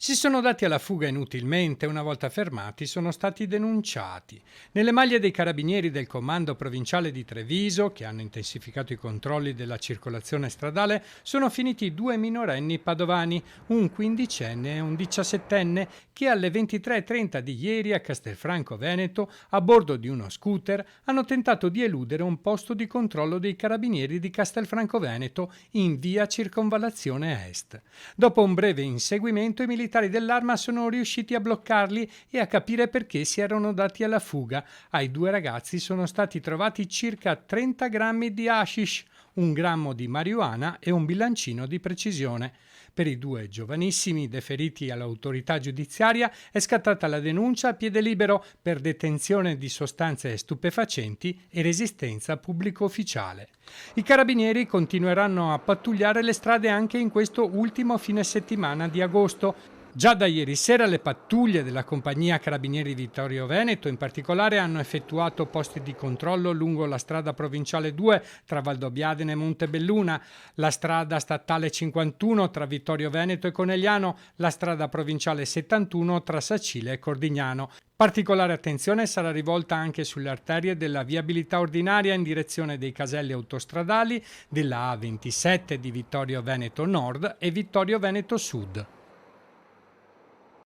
Si sono dati alla fuga inutilmente, una volta fermati sono stati denunciati. Nelle maglie dei carabinieri del comando provinciale di Treviso, che hanno intensificato i controlli della circolazione stradale, sono finiti due minorenni padovani, un quindicenne e un diciassettenne, che alle 23:30 di ieri a Castelfranco Veneto, a bordo di uno scooter, hanno tentato di eludere un posto di controllo dei carabinieri di Castelfranco Veneto in via Circonvallazione Est. Dopo un breve inseguimento, i militari dell'Arma sono riusciti a bloccarli e a capire perché si erano dati alla fuga. Ai due ragazzi sono stati trovati circa 30 grammi di hashish, un grammo di marijuana e un bilancino di precisione. Per i due giovanissimi deferiti all'autorità giudiziaria è scattata la denuncia a piede libero per detenzione di sostanze stupefacenti e resistenza pubblico ufficiale. I carabinieri continueranno a pattugliare le strade anche in questo ultimo fine settimana di agosto. Già da ieri sera le pattuglie della compagnia Carabinieri Vittorio Veneto in particolare hanno effettuato posti di controllo lungo la strada provinciale 2 tra Valdobbiadene e Montebelluna, la strada statale 51 tra Vittorio Veneto e Conegliano, la strada provinciale 71 tra Sacile e Cordignano. Particolare attenzione sarà rivolta anche sulle arterie della viabilità ordinaria in direzione dei caselli autostradali della A27 di Vittorio Veneto Nord e Vittorio Veneto Sud.